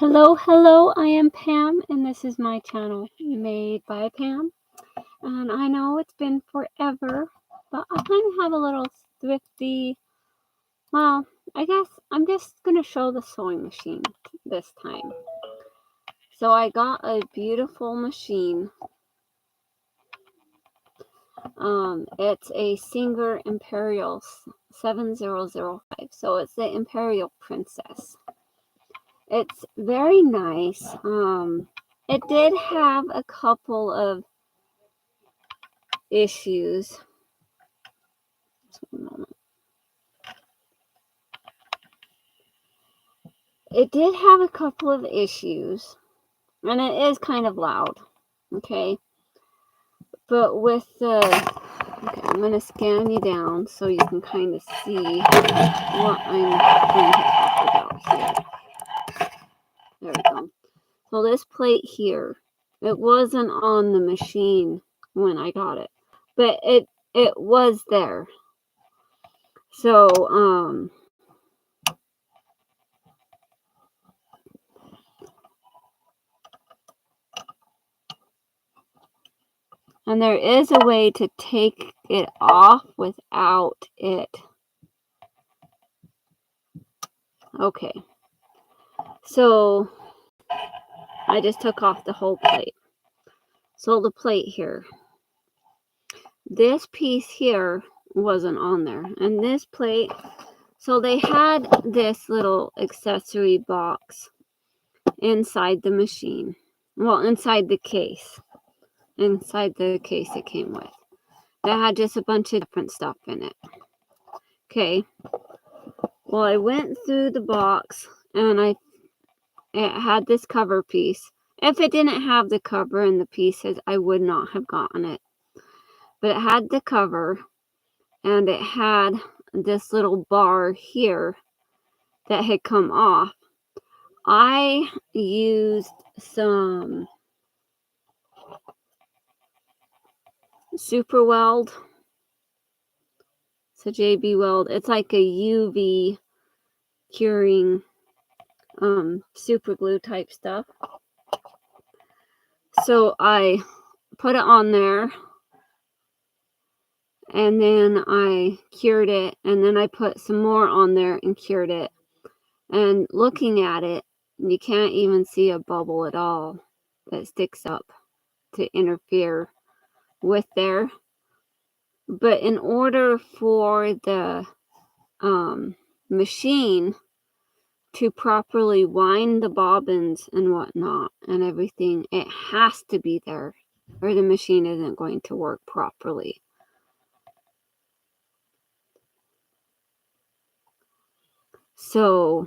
Hello, I am Pam, and this is my channel, Made by Pam. And I know it's been forever, but I kind of have a little thrifty, well, I guess I'm just going to show the sewing machine this time. So I got a beautiful machine. It's a Singer Imperial 7005, so it's the Imperial Princess. It's very nice. It did have a couple of issues. Just one moment. It did have a couple of issues, and it is kind of loud, okay? But with the, okay, I'm going to scan you down so you can kind of see what I'm going to talk about here. There we go. So this plate here, it wasn't on the machine when I got it, but it was there. So, and there is a way to take it off without it. Okay. So I just took off the whole plate. So the plate here. This piece here wasn't on there. And this plate, so they had this little accessory box inside the machine. Well, inside the case. Inside the case it came with. That had just a bunch of different stuff in it. Okay. Well, I went through the box and it had this cover piece. If it didn't have the cover and the pieces, I would not have gotten it. But it had the cover and it had this little bar here that had come off. I used some super weld. It's a JB weld. It's like a UV curing super glue type stuff. So I put it on there and then I cured it, and then I put some more on there and cured it. And looking at it, you can't even see a bubble at all that sticks up to interfere with there. But in order for the machine to properly wind the bobbins and whatnot and everything, it has to be there, or the machine isn't going to work properly. So,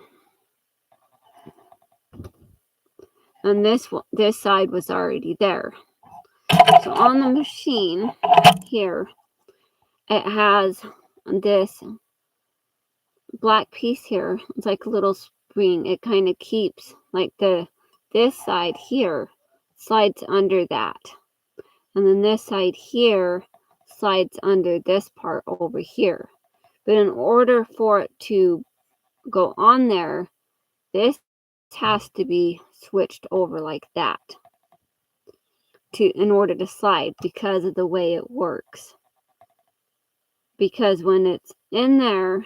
and this side was already there. So on the machine here, it has this black piece here. It's like a little spring. It kind of keeps like this side here slides under that, and then this side here slides under this part over here. But in order for it to go on there, this has to be switched over like that in order to slide, because of the way it works. Because when it's in there,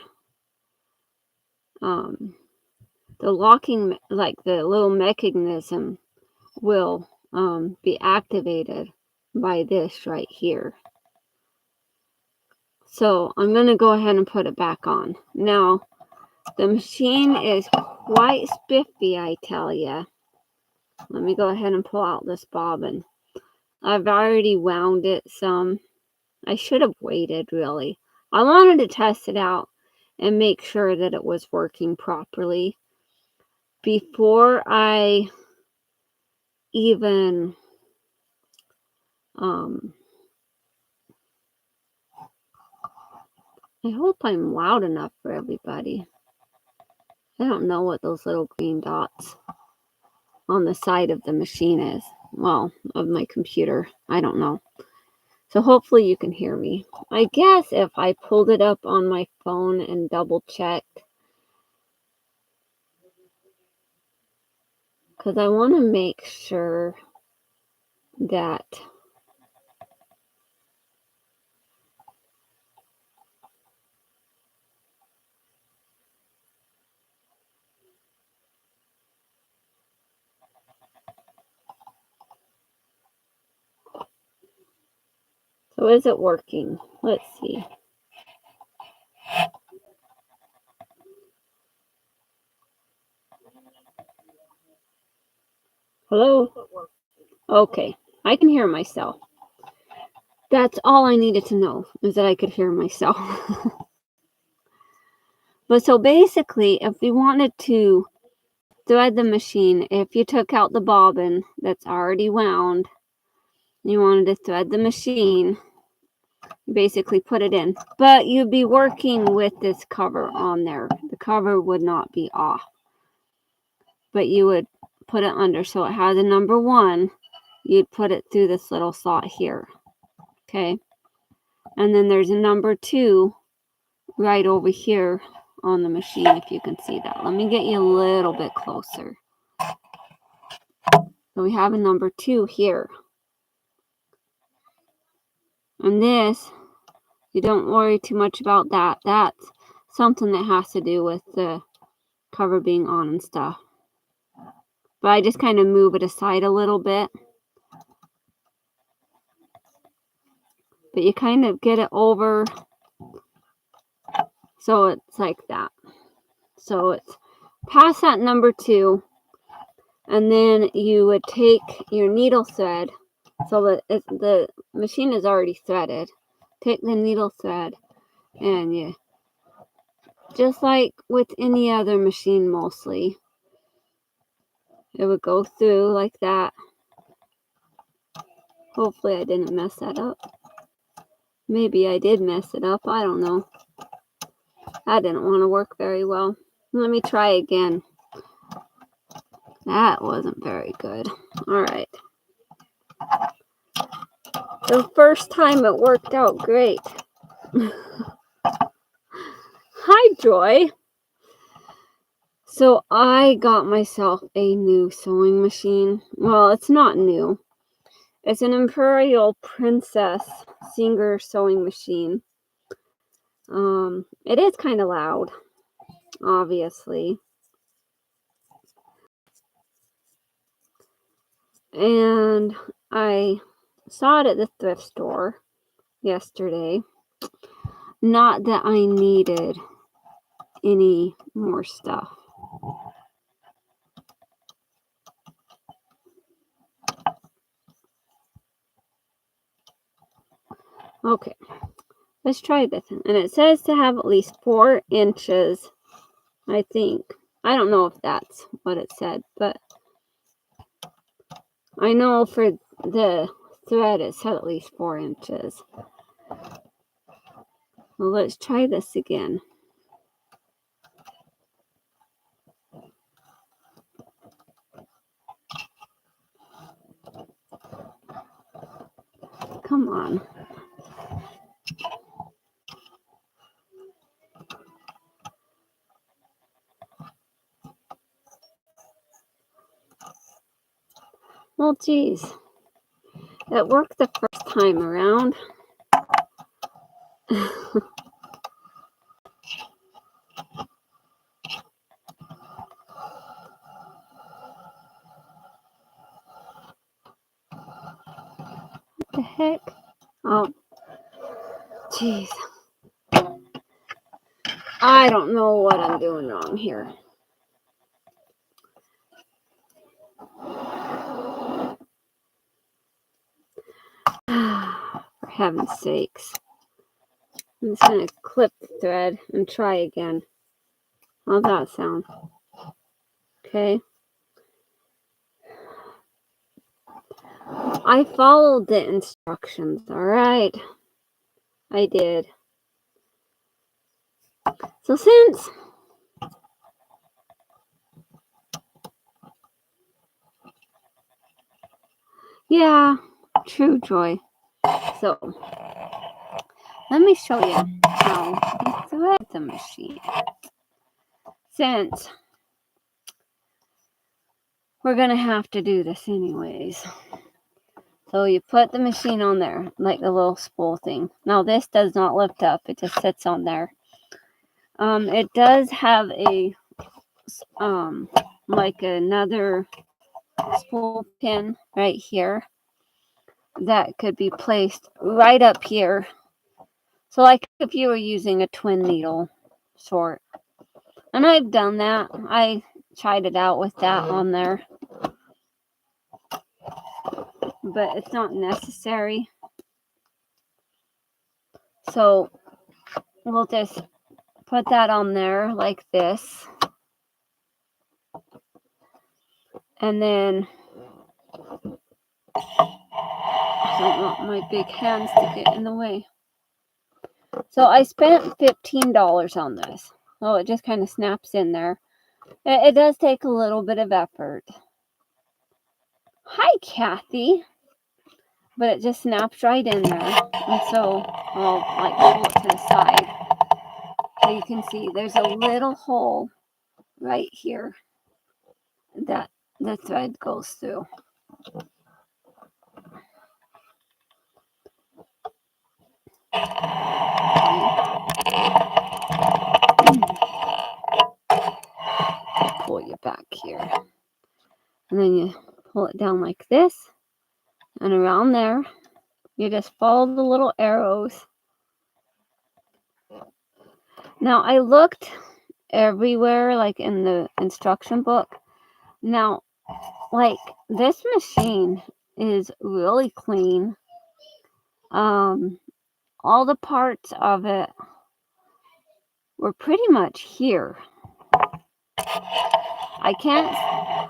the locking, like the little mechanism, will be activated by this right here. So I'm going to go ahead and put it back on. Now, the machine is quite spiffy, I tell ya. Let me go ahead and pull out this bobbin. I've already wound it some. I should have waited, really. I wanted to test it out and make sure that it was working properly before I even I hope I'm loud enough for everybody. I don't know what those little green dots on the side of the machine is. Well, of my computer. I don't know. So hopefully you can hear me. I guess if I pulled it up on my phone and double checked. because I want to make sure that so is it working? Let's see. Hello? Okay, I can hear myself. That's all I needed to know, is that I could hear myself. But so basically, if you wanted to thread the machine, if you took out the bobbin that's already wound, you wanted to thread the machine, you basically put it in. But you'd be working with this cover on there. The cover would not be off. But you would put it under. So it has a number 1. You'd put it through this little slot here. Okay. And then there's a number 2 right over here on the machine, if you can see that. Let me get you a little bit closer. So we have a number 2 here. And this, you don't worry too much about that. That's something that has to do with the cover being on and stuff. But I just kind of move it aside a little bit. But you kind of get it over so it's like that. So it's past that number 2. And then you would take your needle thread, so that the machine is already threaded. Take the needle thread and you, just like with any other machine mostly, it would go through like that. Hopefully I didn't mess that up. Maybe I did mess it up. I don't know. That didn't want to work very well. Let me try again. That wasn't very good. All right. The first time it worked out great. Hi, Joy. So I got myself a new sewing machine. Well, it's not new. It's an Imperial Princess Singer sewing machine. It is kind of loud, obviously. And I saw it at the thrift store yesterday. Not that I needed any more stuff. Okay, let's try this. And it says to have at least 4 inches, I think. I don't know if that's what it said, but I know for the thread it said at least 4 inches. Well, let's try this again. Come on. Well, geez. It worked the first time around. What the heck? Oh, jeez. I don't know what I'm doing wrong here. For heaven's sakes. I'm just going to clip the thread and try again. How's that sound? Okay. I followed the instructions, alright? I did. So since yeah, true, Joy. So let me show you how to thread the machine. Since we're going to have to do this anyways. So you put the machine on there, like the little spool thing. Now this does not lift up, it just sits on there. It does have a, like another spool pin right here that could be placed right up here. So like if you were using a twin needle sort. And I've done that. I tried it out with that on there. But it's not necessary. So we'll just put that on there like this. And then I don't want my big hands to get in the way. So I spent $15 on this. Oh, it just kind of snaps in there. It does take a little bit of effort. Hi, Kathy. But it just snaps right in there. And so I'll like pull it to the side. So you can see there's a little hole right here that the thread goes through. Pull you back here. And then you pull it down like this. And around there, you just follow the little arrows. Now, I looked everywhere, like in the instruction book. Now, like, this machine is really clean. All the parts of it were pretty much here. I can't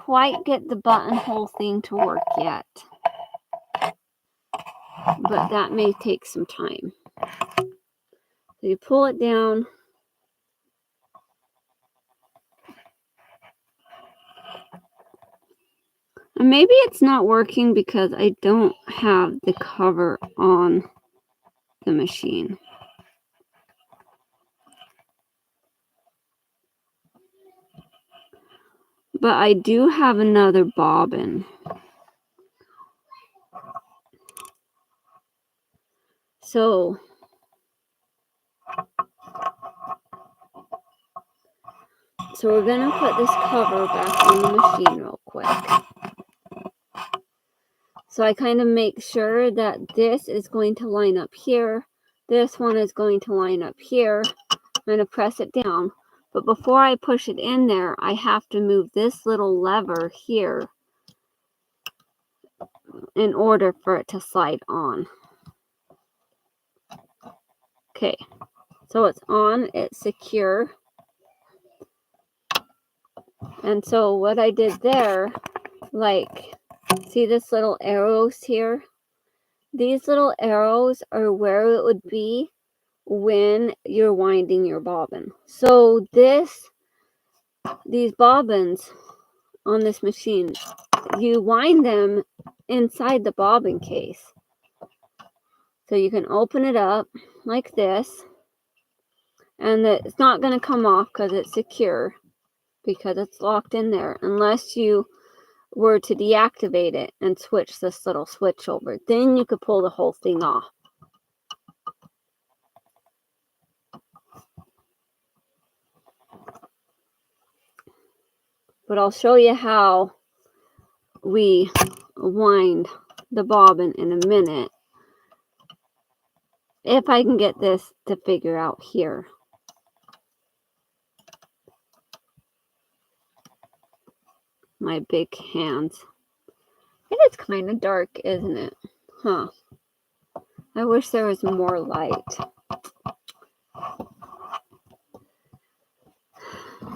quite get the buttonhole thing to work yet. But that may take some time. So you pull it down. And maybe it's not working because I don't have the cover on the machine. But I do have another bobbin. So we're going to put this cover back on the machine real quick. So I kind of make sure that this is going to line up here. This one is going to line up here. I'm going to press it down. But before I push it in there, I have to move this little lever here in order for it to slide on. Okay, so it's on, it's secure. And so what I did there, like, see this little arrows here? These little arrows are where it would be when you're winding your bobbin. So these bobbins on this machine, you wind them inside the bobbin case. So you can open it up like this, and it's not going to come off because it's secure, because it's locked in there, unless you were to deactivate it and switch this little switch over. Then you could pull the whole thing off. But I'll show you how we wind the bobbin in a minute, if I can get this to figure out here. My big hands. It is kind of dark, isn't it? Huh. I wish there was more light.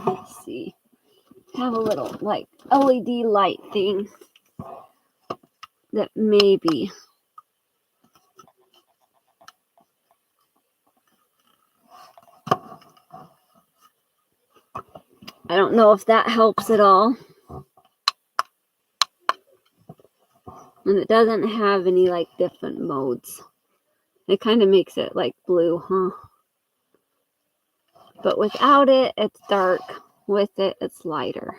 Let's see. Have a little like LED light thing that maybe I don't know if that helps at all. And it doesn't have any like different modes. It kind of makes it like blue, huh? But without it, it's dark. With it, it's lighter.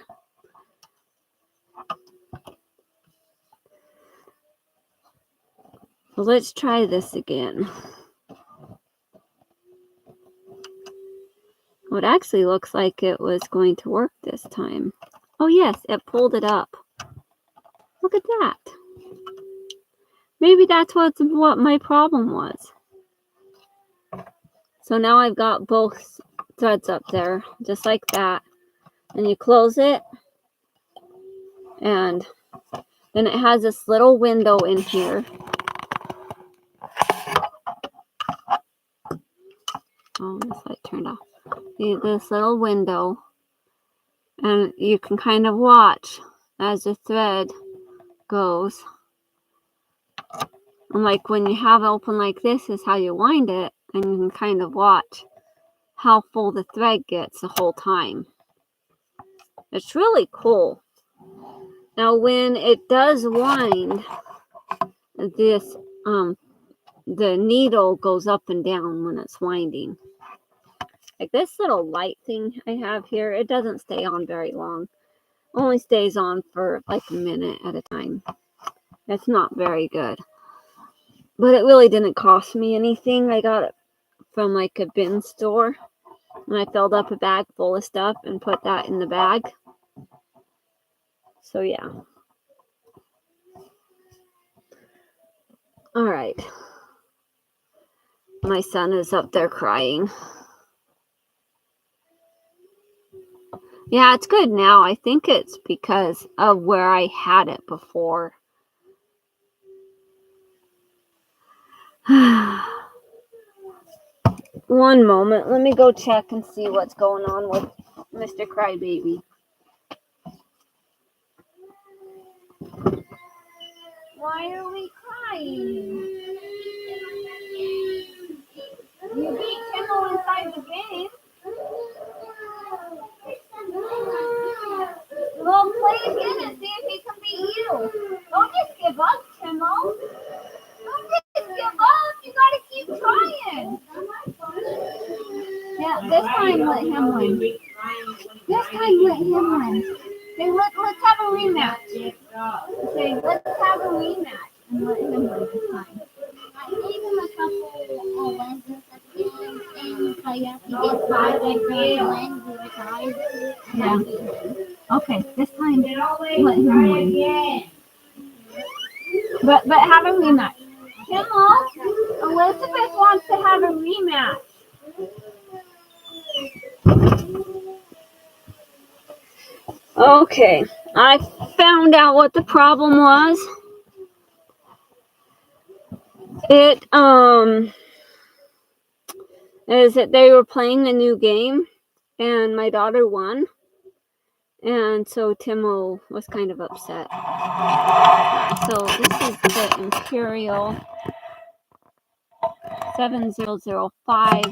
Well, let's try this again. Well, it actually looks like it was going to work this time. Oh yes, it pulled it up. Look at that. Maybe that's what my problem was. So now I've got both threads up there, just like that. And you close it, and then it has this little window in here. Oh, this light turned off. This little window, and you can kind of watch as the thread goes. And like when you have it open like this is how you wind it, and you can kind of watch how full the thread gets the whole time. It's really cool. Now when it does wind, this the needle goes up and down when it's winding. Like this little light thing I have here, it doesn't stay on very long. Only stays on for like a minute at a time. It's not very good. But it really didn't cost me anything. I got it from like a bin store. And I filled up a bag full of stuff and put that in the bag. So yeah. Alright. My son is up there crying. Yeah, it's good now. I think it's because of where I had it before. One moment. Let me go check and see what's going on with Mr. Crybaby. Why are we crying? You beat Kimmel inside the game. Well, play again and see if he can beat you. Don't just give up, Kimmel. Don't just give up. You gotta keep trying. Yeah, this time let him win. This time let him win. Okay, let's have a rematch. Okay, let's have a rematch and let him win this time. I gave him a couple of lessons at the end, and kayak he did 5 and when we were tired. Yeah. Okay, this time let him win. But have a rematch. Kimmel, Elizabeth wants to have a rematch. Okay, I found out what the problem was. It is that they were playing a new game and my daughter won, and so Timo was kind of upset. So this is the Imperial 7005,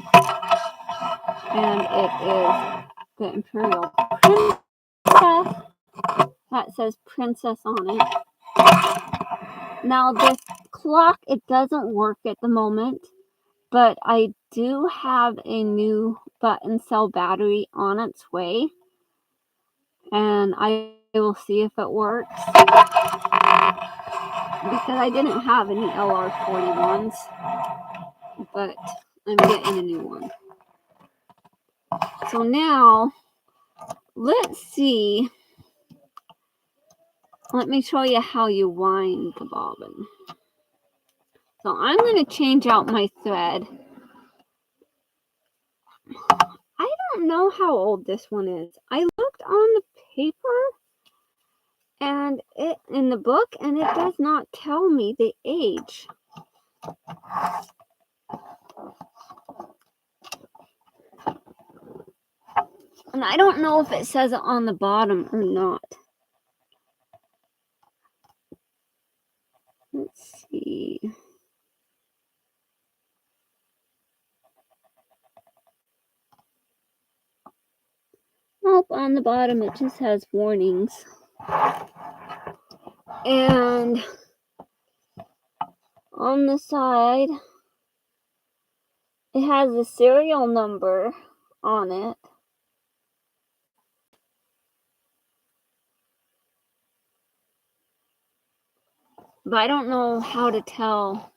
and it is the Imperial Princess that says Princess on it. Now this clock, it doesn't work at the moment, but I do have a new button cell battery on its way, and I will see if it works, because I didn't have any LR41s, but I'm getting a new one. So now let's see, let me show you how you wind the bobbin. So I'm going to change out my thread. I don't know how old this one is. I looked on the paper and it in the book, and it does not tell me the age. And I don't know if it says it on the bottom or not. Let's see. Nope, on the bottom it just has warnings. And on the side, it has a serial number on it. But I don't know how to tell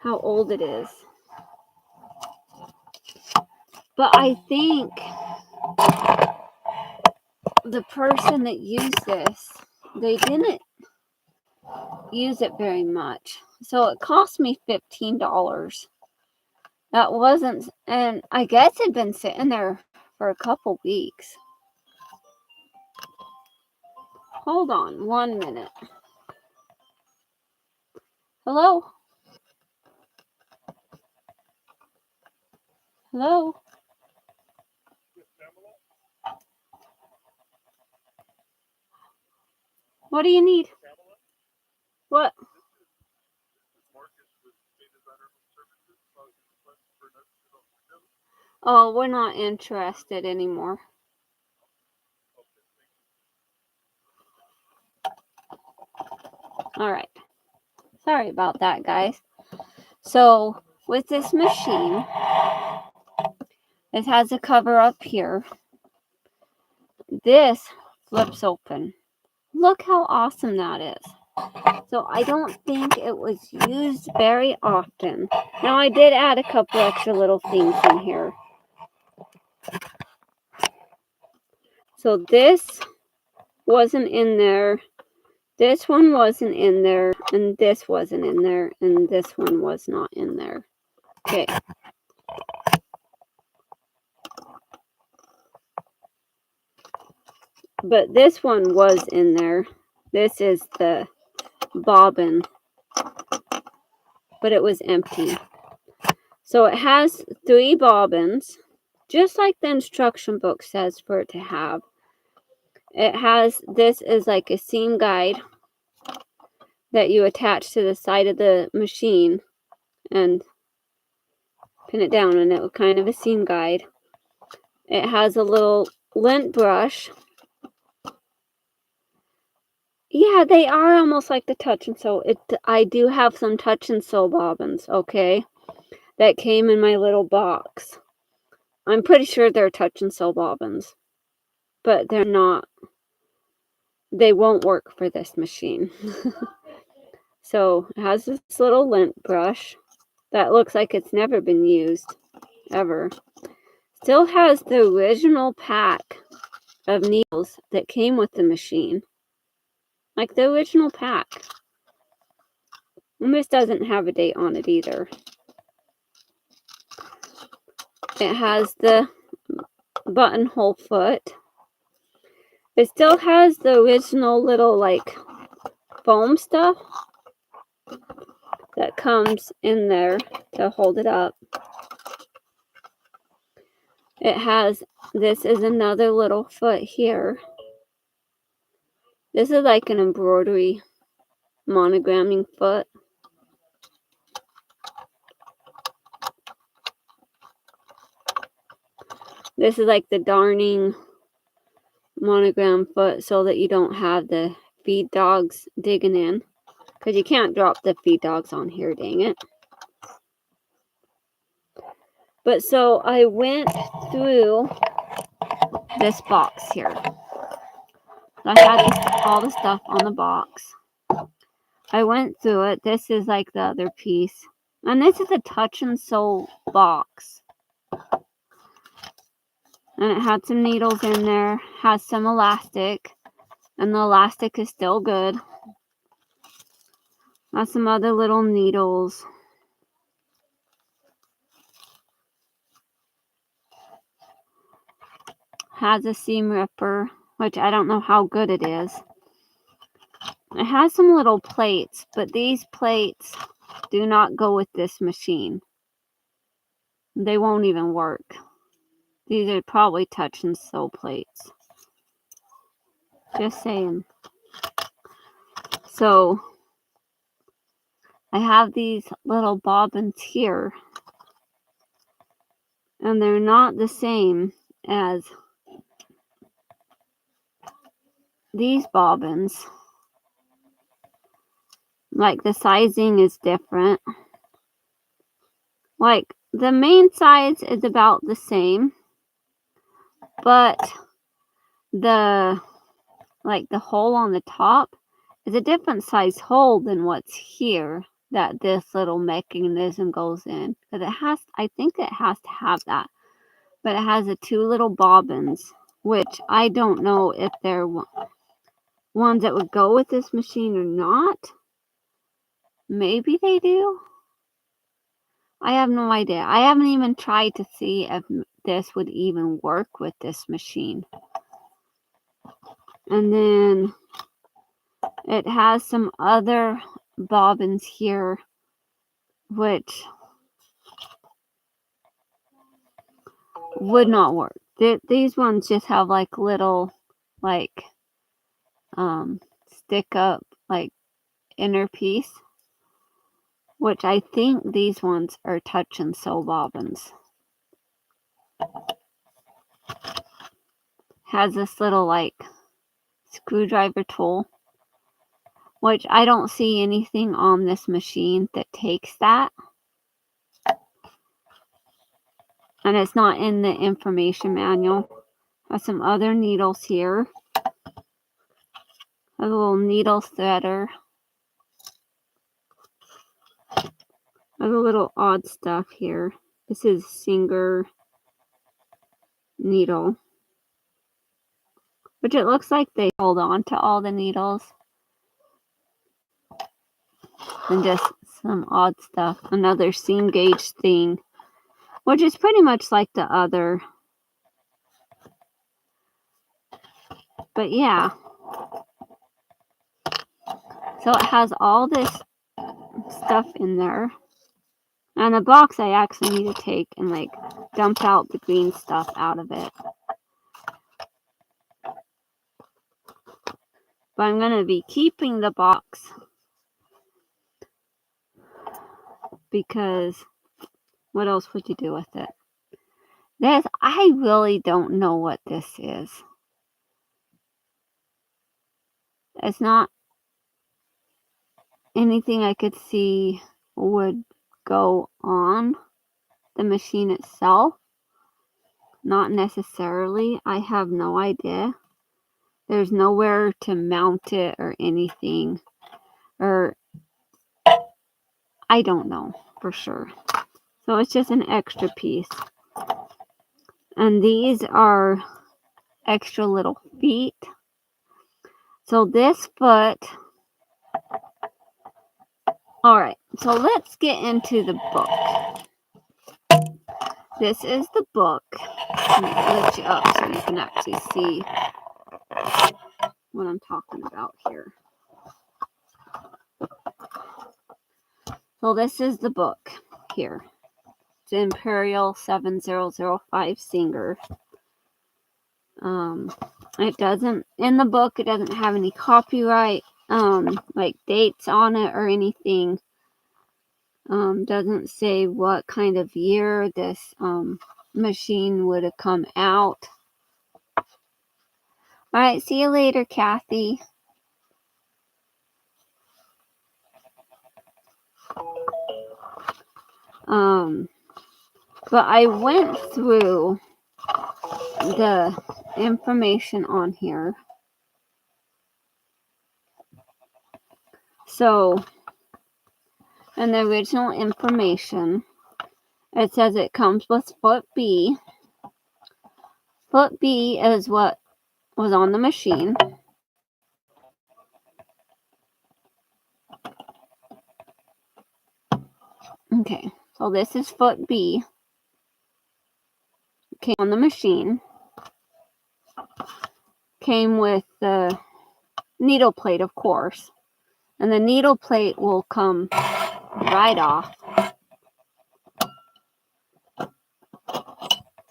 how old it is. But I think the person that used this, they didn't use it very much. So it cost me $15. That wasn't, and I guess it'd been sitting there for a couple weeks. Hold on 1 minute. Hello? Hello? What do you need? What? Oh, we're not interested anymore. All right. Sorry about that, guys. So, with this machine, it has a cover up here. This flips open. Look how awesome that is. So, I don't think it was used very often. Now, I did add a couple extra little things in here. So, this wasn't in there. This one wasn't in there, and this wasn't in there, and this one was not in there. Okay. But this one was in there. This is the bobbin, but it was empty. So it has 3 bobbins, just like the instruction book says for it to have. It has, this is like a seam guide that you attach to the side of the machine and pin it down, and it was kind of a seam guide. It has a little lint brush. Yeah, they are almost like the touch and sew. I do have some touch and sew bobbins, okay, that came in my little box. I'm pretty sure they're touch and sew bobbins, but they're not. They won't work for this machine. So it has this little lint brush that looks like it's never been used, ever. Still has the original pack of needles that came with the machine. Like the original pack. And this doesn't have a date on it either. It has the buttonhole foot. It still has the original little like foam stuff that comes in there to hold it up. It has, this is another little foot here. This is like an embroidery monogramming foot. This is like the darning monogram foot so that you don't have the feed dogs digging in. Because you can't drop the feed dogs on here, dang it. But so I went through this box here. I had all the stuff on the box. I went through it. This is like the other piece. And this is a touch and sew box. And it had some needles in there. Has some elastic. And the elastic is still good. Has some other little needles. Has a seam ripper, which I don't know how good it is. It has some little plates, but these plates do not go with this machine. They won't even work. These are probably touch and sew plates. Just saying. So, I have these little bobbins here. And they're not the same as these bobbins. Like the sizing is different. Like the main size is about the same. But the hole on the top is a different size hole than what's here. that this little mechanism goes in. Because I think it has to have that. But it has the two little bobbins, which I don't know if they're ones that would go with this machine or not. Maybe they do. I have no idea. I haven't even tried to see if this would even work with this machine. And then it has some other bobbins here, which would not work. These ones just have like little, like, stick up, like, inner piece, which I think these ones are touch and sew bobbins. Has this little, like, screwdriver tool, which I don't see anything on this machine that takes that. And it's not in the information manual. Has some other needles here. A little needle threader. Has a little odd stuff here. This is Singer needle, which it looks like they hold on to all the needles. And just some odd stuff. Another seam gauge thing, which is pretty much like the other. But yeah. So it has all this stuff in there. And the box I actually need to take and, like, dump out the green stuff out of it. But I'm going to be keeping the box because what else would you do with it? I really don't know what this is. It's not anything I could see would go on the machine itself. Not necessarily. I have no idea. There's nowhere to mount it or anything. Or I don't know for sure. So it's just an extra piece. And these are extra little feet. So this foot. Alright, so let's get into the book. This is the book. Let me lift you up so you can actually see what I'm talking about here. So this is the book here. It's Imperial 7005 Singer. It doesn't, in the book, it doesn't have any copyright, like dates on it or anything. Doesn't say what kind of year this machine would have come out. Alright, see you later, Kathy. But I went through the information on here. So, in the original information, it says it comes with foot B. Foot B is what was on the machine. Okay, so this is foot B. Came on the machine. Came with the needle plate, of course. And the needle plate will come right off.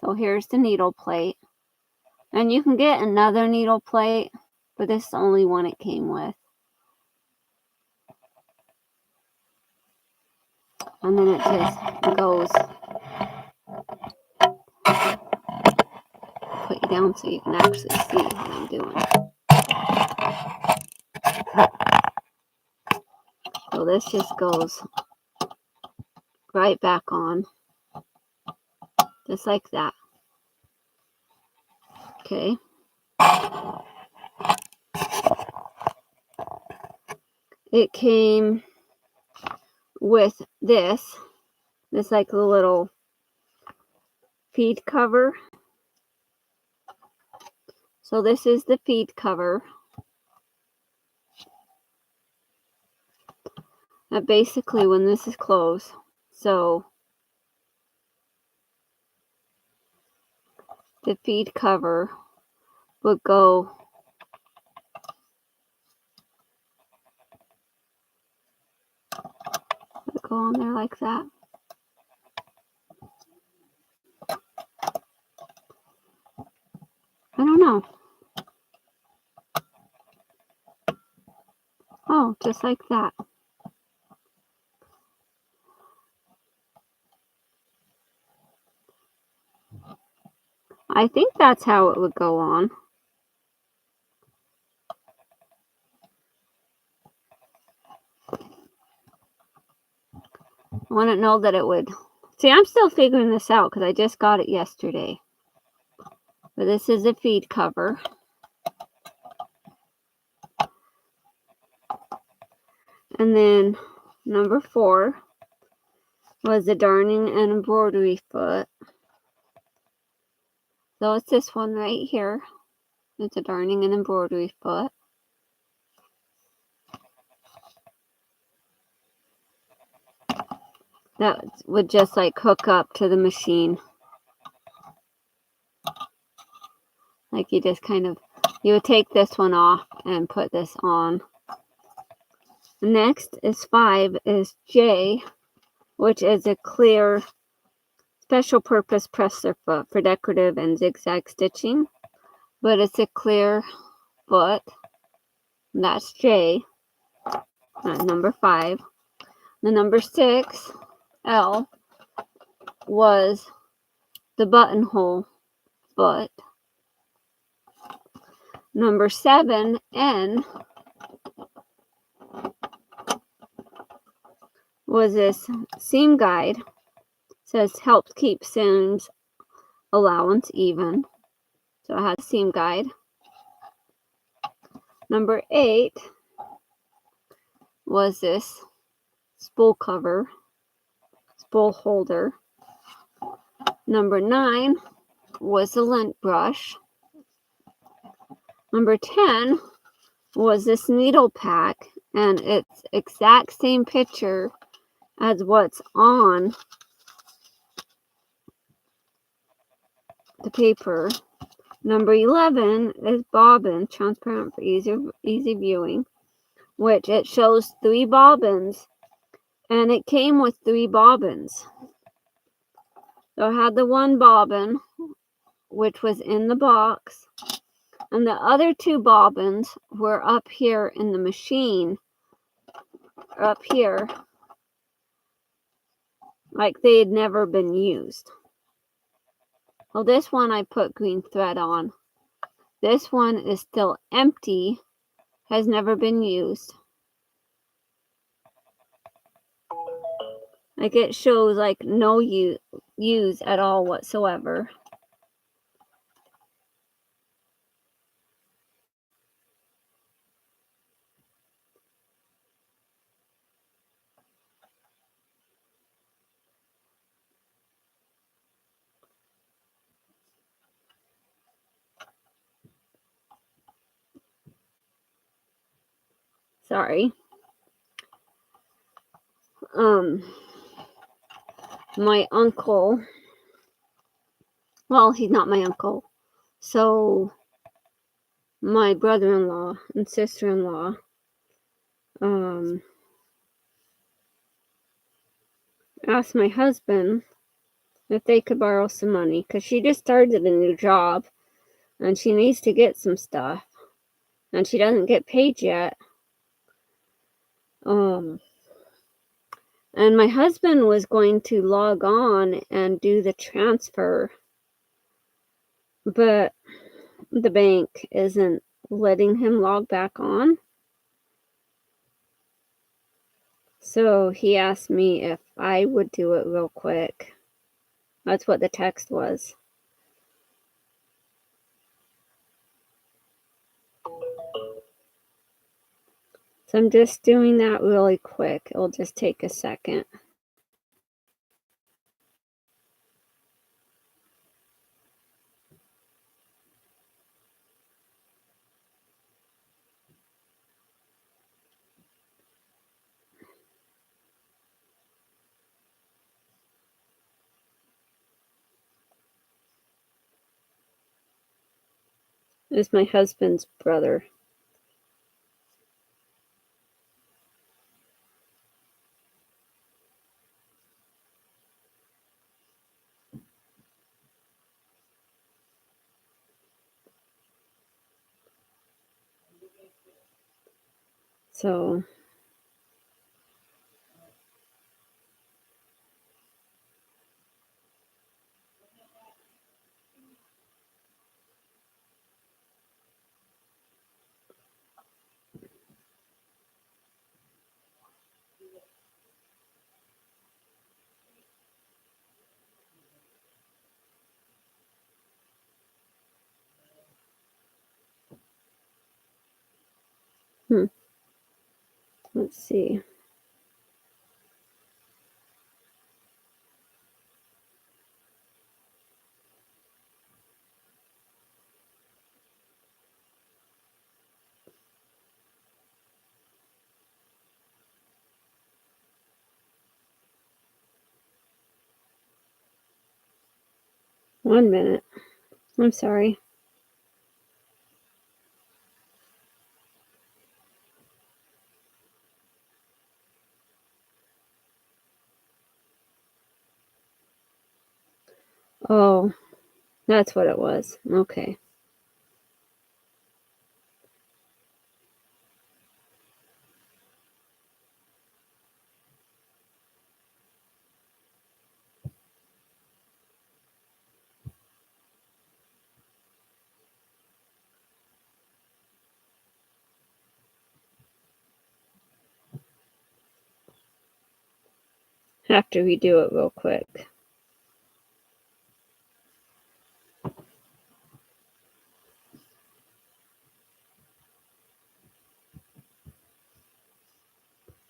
So here's the needle plate. And you can get another needle plate, but this is the only one it came with. And then it just goes. Put you down so you can actually see what I'm doing. So this just goes right back on. Just like that. Okay. It came with this like a little feed cover. So this is the feed cover. That basically when this is closed, so the feed cover would go on there like that. I don't know. Oh, just like that. I think that's how it would go on. I wouldn't know that it would. See, I'm still figuring this out because I just got it yesterday. But this is a feed cover. And then number 4 was the darning and embroidery foot. So it's this one right here. It's a darning and embroidery foot. That would just like hook up to the machine. Like you just kind of, you would take this one off and put this on. Next is 5 is J, which is a clear special purpose presser foot for decorative and zigzag stitching. But it's a clear foot. That's J. Number 5. The number 6, L, was the buttonhole foot. Number 7, N, was this seam guide. It says helps keep seams allowance even. So it has a seam guide. Number 8 was this spool cover, spool holder. Number 9 was the lint brush. Number 10 was this needle pack, and it's exact same picture as what's on the paper. Number 11 is Bobbin, transparent for easy viewing, which it shows 3 bobbins, and it came with 3 bobbins. So I had the one bobbin, which was in the box, and the other 2 bobbins were up here in the machine, up here, like they had never been used. Well, this one I put green thread on. This one is still empty, has never been used. Like it shows like no use at all whatsoever. Sorry. My uncle, well, he's not my uncle. So my brother-in-law and sister-in-law asked my husband if they could borrow some money because she just started a new job and she needs to get some stuff and she doesn't get paid yet. And my husband was going to log on and do the transfer, but the bank isn't letting him log back on. So he asked me if I would do it real quick. That's what the text was. So I'm just doing that really quick. It'll just take a second. This is my husband's brother. So let's see. One minute. I'm sorry. Oh, that's what it was. Okay. Have to redo it real quick.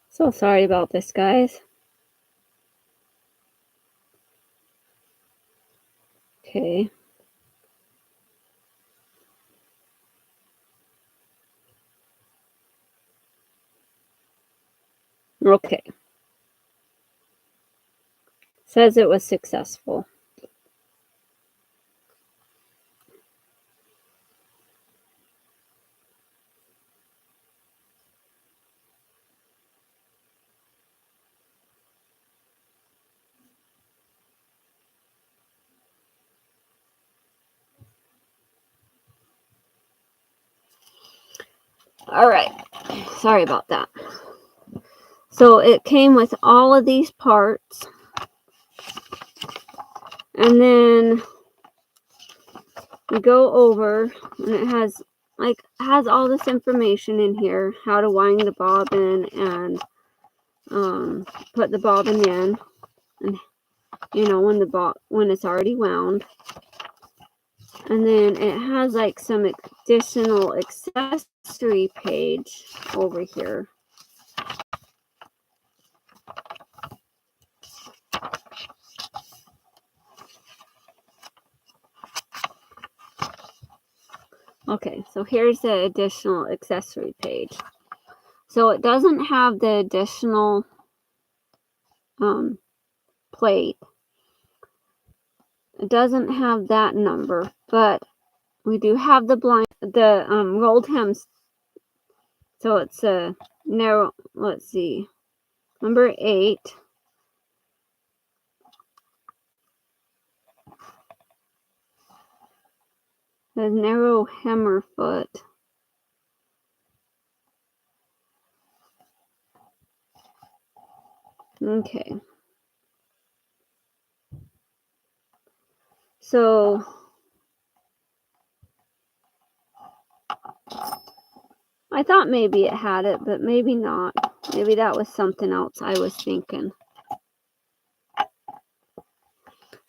So sorry about this, guys. Okay. Okay. Says it was successful. All right. Sorry about that. So it came with all of these parts. And then we go over and it has all this information in here, how to wind the bobbin and put the bobbin in, and when it's already wound. And then it has like some additional accessory page over here. Okay, so here's the additional accessory page. So it doesn't have the additional plate. It doesn't have that number, but we do have the rolled hems. So it's a narrow, let's see, number 8. The narrow hammer foot. Okay. So I thought maybe it had it, but maybe not. Maybe that was something else I was thinking.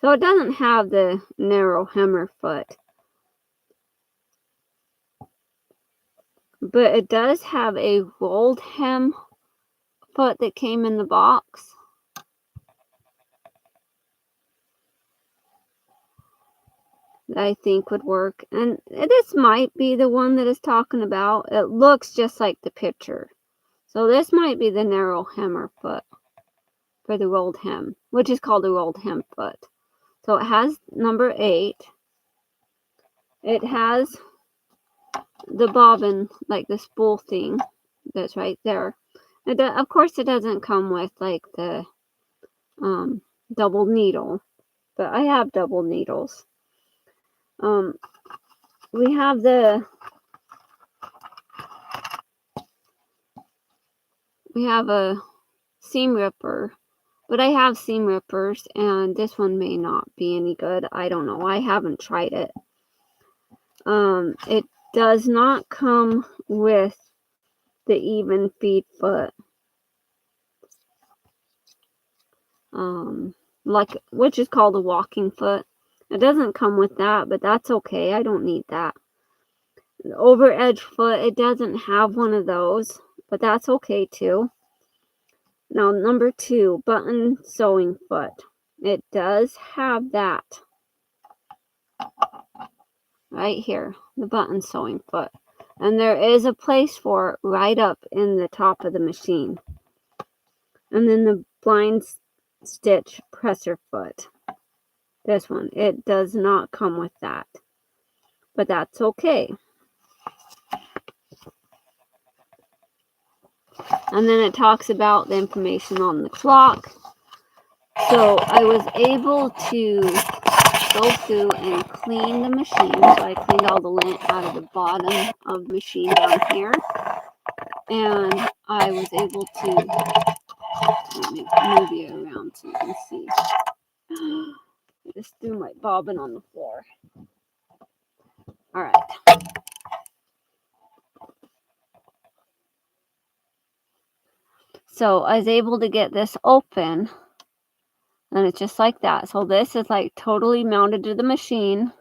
So it doesn't have the narrow hammer foot. But it does have a rolled hem foot that came in the box. That I think would work. And this might be the one that it's talking about. It looks just like the picture. So this might be the narrow hemmer foot for the rolled hem, which is called the rolled hem foot. So it has number 8. It has the bobbin, like the spool thing that's right there. Of course, it doesn't come with like the double needle, but I have double needles. We have a seam ripper, but I have seam rippers, and this one may not be any good. I don't know. I haven't tried it. It does not come with the even feed foot, which is called a walking foot. It doesn't come with that, but that's okay. I don't need that. The over edge foot, it doesn't have one of those, but that's okay too. Now, number 2, button sewing foot. It does have that right here, the button sewing foot. And there is a place for it right up in the top of the machine. And then the blind stitch presser foot. This one, it does not come with that, but that's okay. And then it talks about the information on the clock. So I was able to go through and clean the machine. So I cleaned all the lint out of the bottom of the machine down here. And I was able to move you around so you can see. I just threw my bobbin on the floor. All right. So I was able to get this open, and it's just like that. So this is like totally mounted to the machine.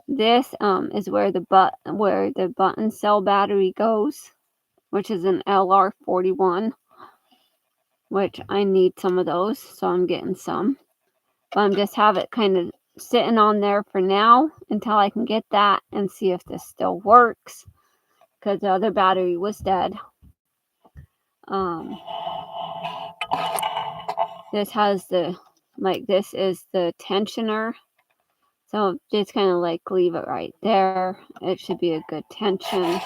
This is where the button cell battery goes, which is an LR41, which I need some of those, so I'm getting some. But I'm just have it kind of sitting on there for now until I can get that and see if this still works, because the other battery was dead. This has this is the tensioner. So just kind of like leave it right there. It should be a good tension.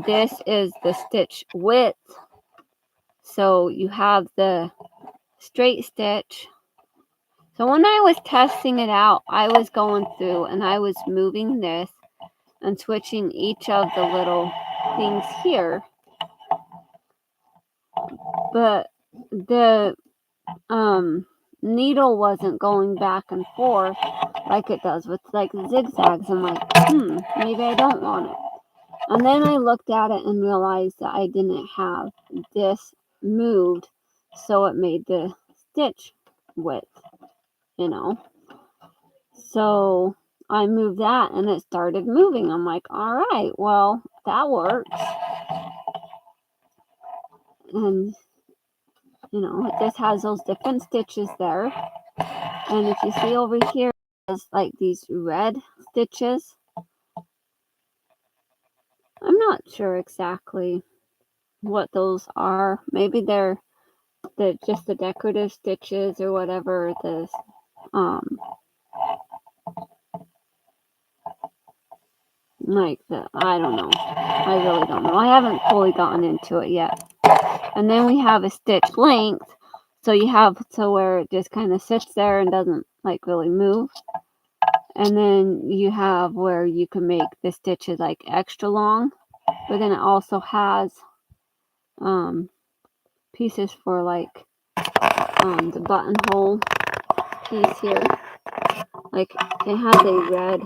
This is the stitch width. So you have the straight stitch. So when I was testing it out, I was going through and I was moving this and switching each of the little things here. But the needle wasn't going back and forth like it does with like zigzags. I'm like, maybe I don't want it. And then I looked at it and realized that I didn't have this moved, so it made the stitch width, So I moved that and it started moving. I'm like, all right, well, that works. And, it just has those different stitches there. And if you see over here, it has like these red stitches. I'm not sure exactly what those are. Maybe they're just the decorative stitches or whatever. I don't know. I really don't know. I haven't fully gotten into it yet. And then we have a stitch length. So you have where it just kind of sits there and doesn't like really move. And then you have where you can make the stitches like extra long. But then it also has pieces for like the buttonhole piece here. Like it has a red,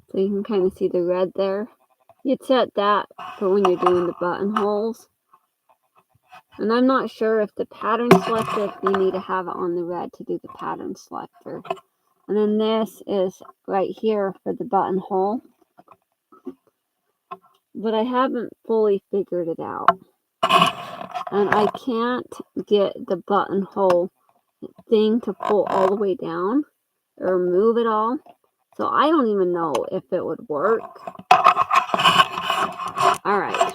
so you can kind of see the red there. You'd set that for when you're doing the buttonholes. And I'm not sure if the pattern selector, if you need to have it on the red to do the pattern selector. And then this is right here for the buttonhole. But I haven't fully figured it out. And I can't get the buttonhole thing to pull all the way down or move it all. So I don't even know if it would work. Alright,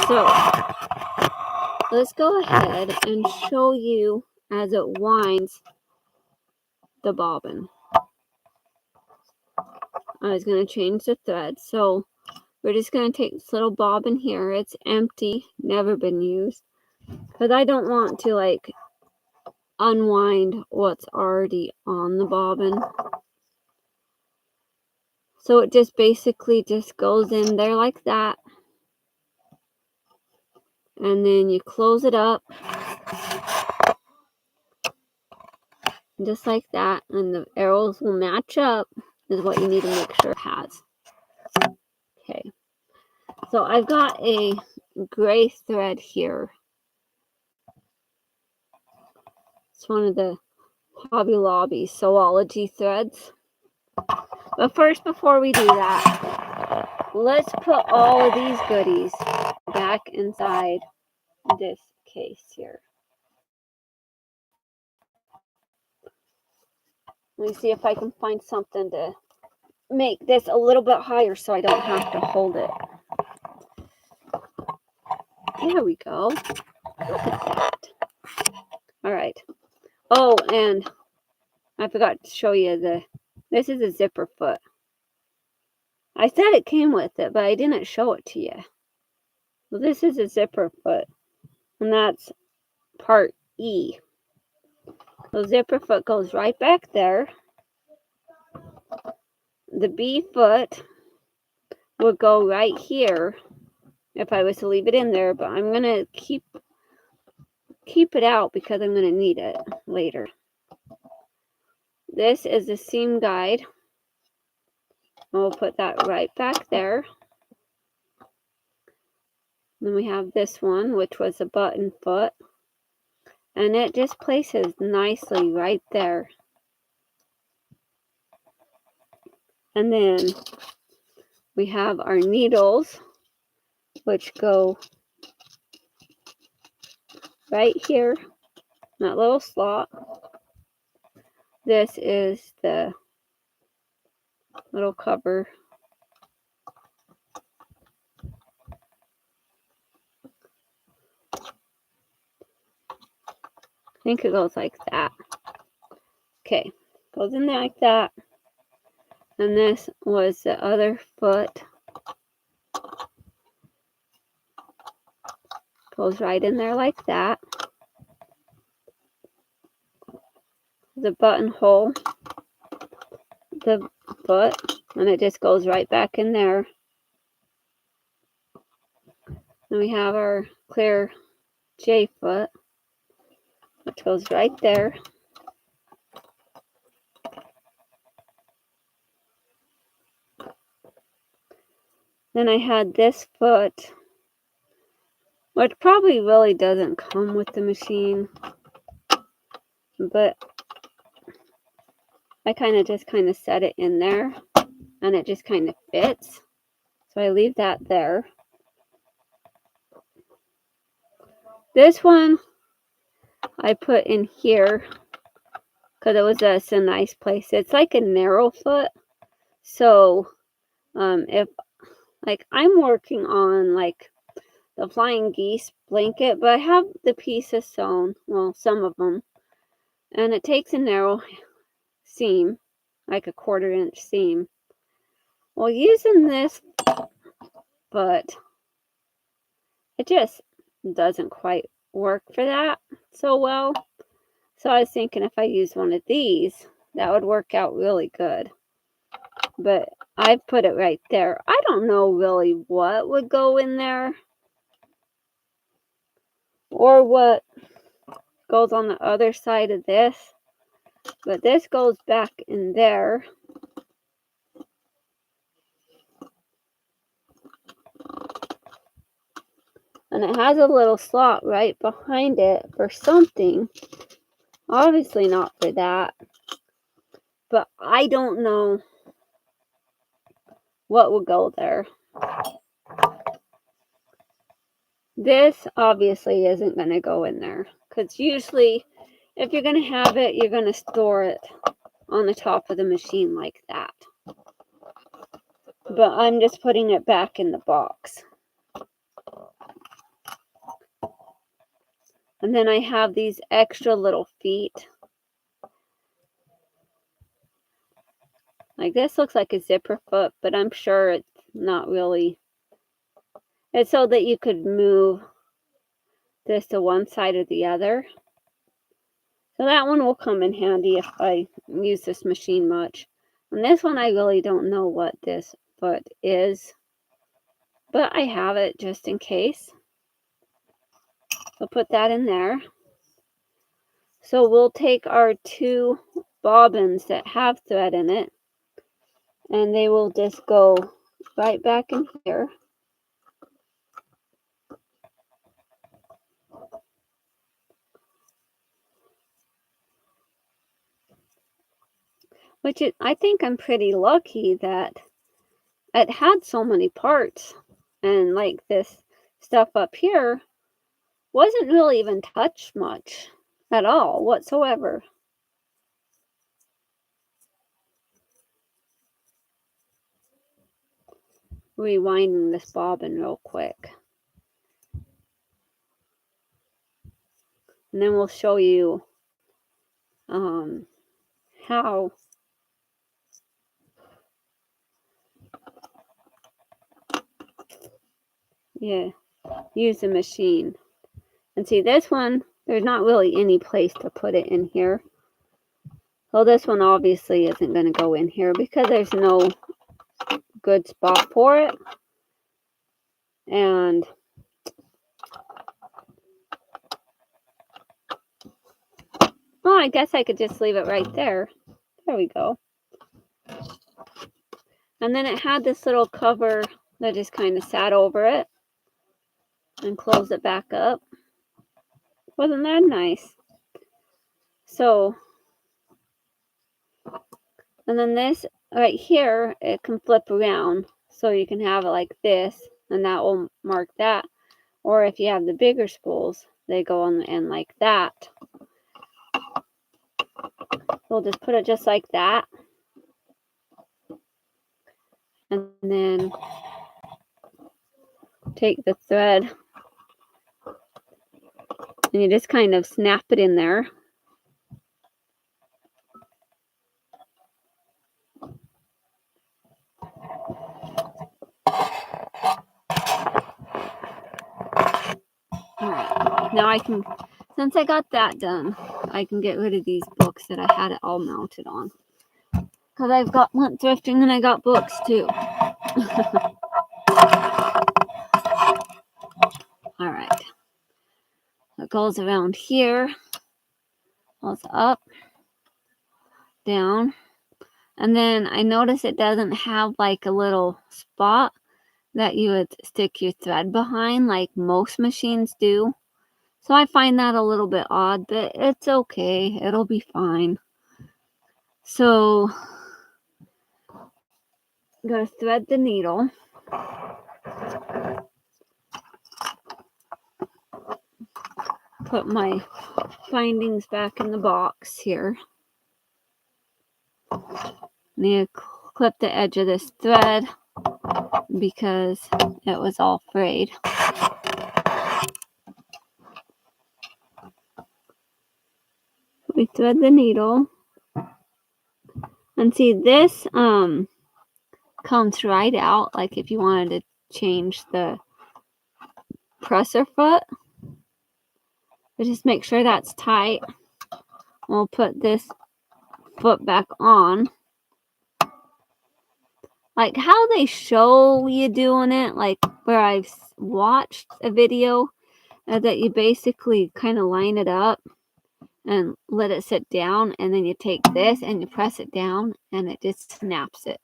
so let's go ahead and show you as it winds the bobbin. I was going to change the thread, so we're just going to take this little bobbin here. It's empty, never been used, because I don't want to like unwind what's already on the bobbin. So it just basically just goes in there like that. And then you close it up. Just like that. And the arrows will match up, is what you need to make sure it has. Okay. So I've got a gray thread here. It's one of the Hobby Lobby Sewology threads. But first, before we do that, let's put all of these goodies back inside this case here. Let me see if I can find something to make this a little bit higher so I don't have to hold it. There we go. Look at that. All right. Oh, and I forgot to show you this is a zipper foot. I said it came with it, but I didn't show it to you. Well, this is a zipper foot, and that's part E. The zipper foot goes right back there. The B foot would go right here if I was to leave it in there, but I'm going to keep it out because I'm going to need it later. This is the seam guide. We'll put that right back there. Then we have this one, which was a button foot. And it just places nicely right there. And then we have our needles, which go right here, that little slot. This is the little cover. I think it goes like that. Okay, goes in there like that. And this was the other foot. Goes right in there like that. The buttonhole, the foot, and it just goes right back in there. Then we have our clear J foot, which goes right there. Then I had this foot, which probably really doesn't come with the machine, but I just set it in there, and it just kind of fits. So I leave that there. This one I put in here because it was just a nice place. It's like a narrow foot. So if like I'm working on like the flying geese blanket, but I have the pieces sewn, well, some of them, and it takes a narrow seam, like a 1/4 inch seam. Well, using this, but it just doesn't quite work for that so well. So I was thinking if I use one of these, that would work out really good. But I put it right there. I don't know really what would go in there or what goes on the other side of this. But this goes back in there. And it has a little slot right behind it for something. Obviously not for that. but I don't know what will go there. This obviously isn't going to go in there, because usually if you're going to have it, you're going to store it on the top of the machine like that. But I'm just putting it back in the box. And then I have these extra little feet. Like this looks like a zipper foot, but I'm sure it's not really. It's so that you could move this to one side or the other. So that one will come in handy if I use this machine much. And this one I really don't know what this foot is, but I have it just in case. So put that in there. So we'll take our 2 bobbins that have thread in it, and they will just go right back in here. Which I think I'm pretty lucky that it had so many parts, and like this stuff up here wasn't really even touched much at all whatsoever. Rewinding this bobbin real quick. And then we'll show you how use the machine. And see, this one, there's not really any place to put it in here. Well, this one obviously isn't going to go in here because there's no good spot for it. And well, I guess I could just leave it right there. There we go. And then it had this little cover that just kind of sat over it and closed it back up. Wasn't that nice? So, and then this right here, it can flip around. So you can have it like this, and that will mark that. Or if you have the bigger spools, they go on the end like that. We'll just put it just like that. And then take the thread and you just kind of snap it in there. Alright, now I can, since I got that done, I can get rid of these books that I had it all mounted on. Because I've went thrifting and I got books too. Alright. It goes around here. Goes up. Down. And then I notice it doesn't have like a little spot that you would stick your thread behind like most machines do. So I find that a little bit odd, but it's okay. It'll be fine. So I'm going to thread the needle. Put my findings back in the box here. Need to clip the edge of this thread because it was all frayed. We thread the needle. And see, this comes right out, like if you wanted to change the presser foot. But just make sure that's tight. We'll put this foot back on. Like how they show you doing it, like where I've watched a video that you basically kind of line it up and let it sit down, and then you take this and you press it down and it just snaps it.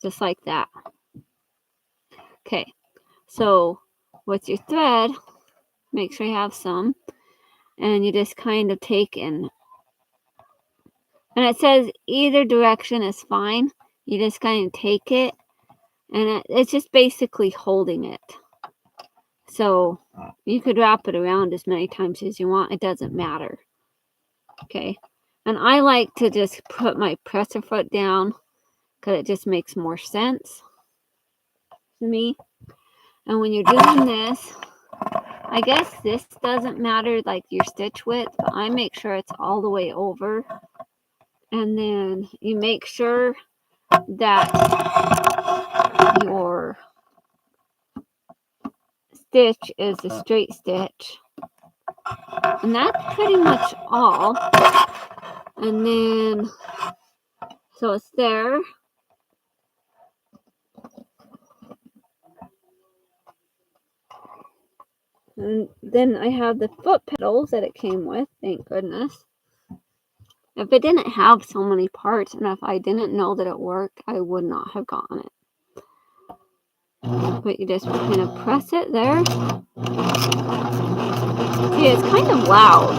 Just like that. Okay, so with your thread, make sure you have some, and you just kind of take and And it says either direction is fine. You just kind of take it, and it's just basically holding it. So you could wrap it around as many times as you want. It doesn't matter. Okay. And I like to just put my presser foot down because it just makes more sense to me. And when you're doing this, I guess this doesn't matter, like your stitch width, but I make sure it's all the way over. And then you make sure that your stitch is a straight stitch. And that's pretty much all. And then, so it's there. And then I have the foot pedals that it came with, thank goodness. If it didn't have so many parts, and if I didn't know that it worked, I would not have gotten it. But you just kind of press it there. See, it's kind of loud.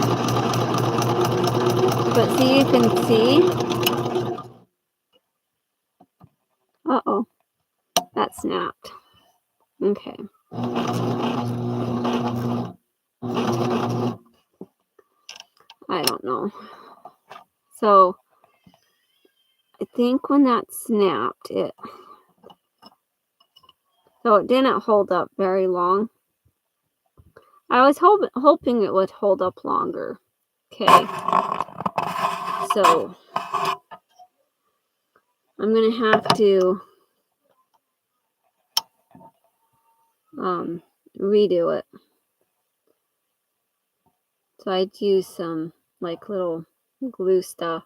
But see, you can see. Uh-oh. That snapped. Okay. I don't know. So, I think when that snapped, so it didn't hold up very long. I was hoping it would hold up longer. Okay. So, I'm going to have to redo it. So I'd use some like little glue stuff,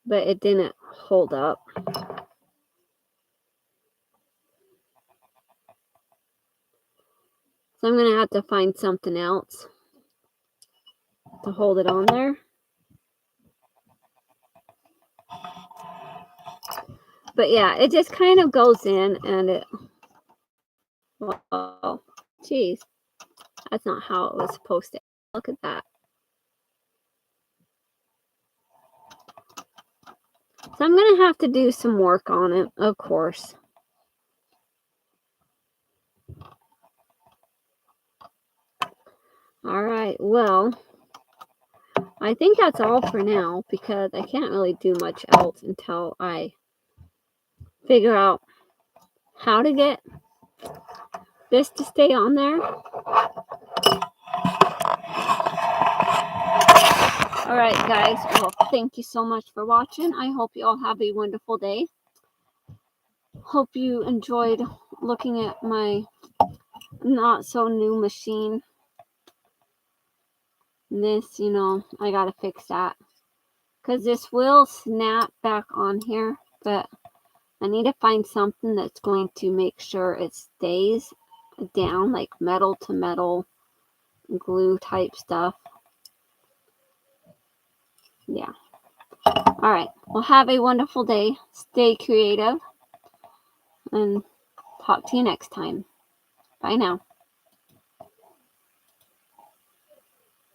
but it didn't hold up. So I'm going to have to find something else to hold it on there. But yeah, it just kind of goes in and it, well, geez, that's not how it was supposed to. Look at that. So I'm going to have to do some work on it, of course. All right, well, I think that's all for now because I can't really do much else until I figure out how to get this to stay on there. All right, guys. Well, thank you so much for watching. I hope you all have a wonderful day. Hope you enjoyed looking at my not so new machine. This, you know, I gotta fix that because this will snap back on here, but I need to find something that's going to make sure it stays down, like metal to metal glue type stuff. Yeah. All right. Well, have a wonderful day. Stay creative and talk to you next time. Bye now.